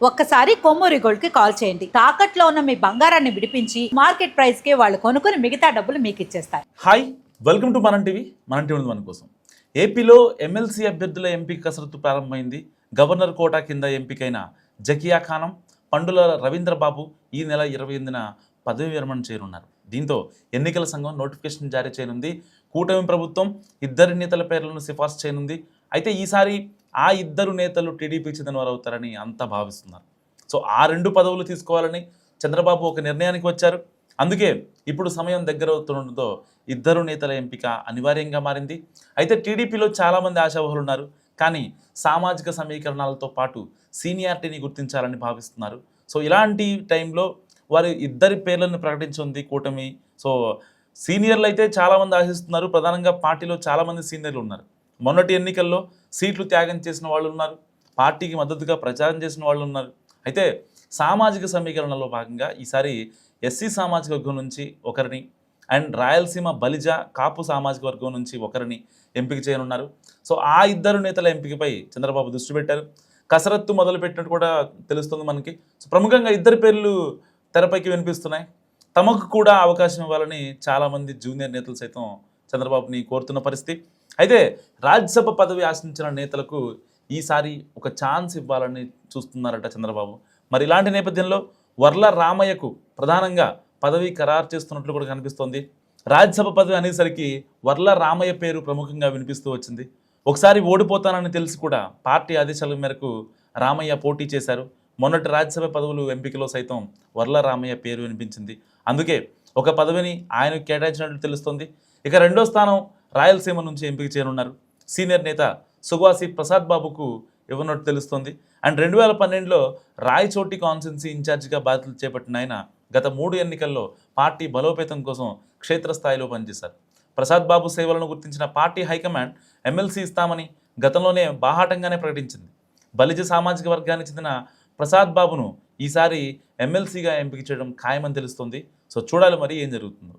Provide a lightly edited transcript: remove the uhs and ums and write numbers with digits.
ఒక్కసారి కొమ్మూరి గోల్డ్ కి కాల్ చేయండి. తాకట్లో ఉన్న మీ బంగారాన్ని విడిపించి మార్కెట్ ప్రైస్ కి వాళ్ళు కొనుక్కుని మిగతా డబ్బులు మీకు ఇచ్చేస్తారు. హాయ్, వెల్కమ్ టు మనం టీవీ. మన టీవీ మన కోసం. ఏపీలో ఎమ్మెల్సీ అభ్యర్థుల ఎంపిక కసరత్తు ప్రారంభమైంది. గవర్నర్ కోటా కింద ఎంపికైన జకియా ఖానం, పండుల రవీంద్రబాబు ఈ నెల 28న పదవి విరమణ చేయనున్నారు. దీంతో ఎన్నికల సంఘం నోటిఫికేషన్ జారీ చేయనుంది. కూటమి ప్రభుత్వం ఇద్దరి నేతల పేర్లను సిఫార్సు చేయనుంది. అయితే ఈసారి ఆ ఇద్దరు నేతలు టీడీపీకి చెందిన వారు అవుతారని అంతా భావిస్తున్నారు. సో ఆ రెండు పదవులు తీసుకోవాలని చంద్రబాబు ఒక నిర్ణయానికి వచ్చారు. అందుకే ఇప్పుడు సమయం దగ్గర అవుతుండటంతో ఇద్దరు నేతల ఎంపిక అనివార్యంగా మారింది. అయితే టీడీపీలో చాలామంది ఆశావహులు ఉన్నారు. కానీ సామాజిక సమీకరణాలతో పాటు సీనియారిటీని గుర్తించాలని భావిస్తున్నారు. సో ఇలాంటి టైంలో వారి ఇద్దరి పేర్లను ప్రకటించింది కూటమి. సో సీనియర్లు అయితే చాలామంది ఆశిస్తున్నారు. ప్రధానంగా పార్టీలో చాలామంది సీనియర్లు ఉన్నారు. మొన్నటి ఎన్నికల్లో సీట్లు త్యాగం చేసిన వాళ్ళు ఉన్నారు. పార్టీకి మద్దతుగా ప్రచారం చేసిన వాళ్ళు ఉన్నారు. అయితే సామాజిక సమీకరణలో భాగంగా ఈసారి ఎస్సీ సామాజిక వర్గం నుంచి ఒకరిని అండ్ రాయలసీమ బలిజ కాపు సామాజిక వర్గం నుంచి ఒకరిని ఎంపిక చేయనున్నారు. సో ఆ ఇద్దరు నేతల ఎంపికపై చంద్రబాబు దృష్టి పెట్టారు. కసరత్తు మొదలుపెట్టినట్టు కూడా తెలుస్తుంది మనకి. సో ప్రముఖంగా ఇద్దరు పేర్లు తెరపైకి వినిపిస్తున్నాయి. తమకు కూడా అవకాశం ఇవ్వాలని చాలామంది జూనియర్ నేతలు సైతం చంద్రబాబుని కోరుతున్న పరిస్థితి. అయితే రాజ్యసభ పదవి ఆశించిన నేతలకు ఈసారి ఒక ఛాన్స్ ఇవ్వాలని చూస్తున్నారట చంద్రబాబు. మరి ఇలాంటి నేపథ్యంలో వర్ల రామయ్యకు ప్రధానంగా పదవి ఖరారు చేస్తున్నట్లు కూడా కనిపిస్తోంది. రాజ్యసభ పదవి అనేసరికి వర్ల రామయ్య పేరు ప్రముఖంగా వినిపిస్తూ వచ్చింది. ఒకసారి ఓడిపోతానని తెలిసి కూడా పార్టీ ఆదేశాల మేరకు రామయ్య పోటీ చేశారు. మొన్నటి రాజ్యసభ పదవులు ఎంపికలో సైతం వర్ల రామయ్య పేరు వినిపించింది. అందుకే ఒక పదవిని ఆయనకు కేటాయించినట్లు తెలుస్తోంది. ఇక రెండో స్థానం రాయలసీమ నుంచి ఎంపిక చేయనున్నారు. సీనియర్ నేత సుగాసి ప్రసాద్ బాబుకు ఇవ్వనట్టు తెలుస్తోంది. అండ్ 2012లో రాయచోటి కాన్స్టిట్యున్సీ ఇన్ఛార్జిగా బాధ్యతలు చేపట్టిన ఆయన గత 3 ఎన్నికల్లో పార్టీ బలోపేతం కోసం క్షేత్రస్థాయిలో పనిచేశారు. ప్రసాద్ బాబు సేవలను గుర్తించిన పార్టీ హైకమాండ్ ఎమ్మెల్సీ ఇస్తామని గతంలోనే బాహాటంగానే ప్రకటించింది. బలిజ సామాజిక వర్గానికి చెందిన ప్రసాద్ బాబును ఈసారి ఎమ్మెల్సీగా ఎంపిక చేయడం ఖాయమని తెలుస్తుంది. సో చూడాలి మరి ఏం జరుగుతుందో.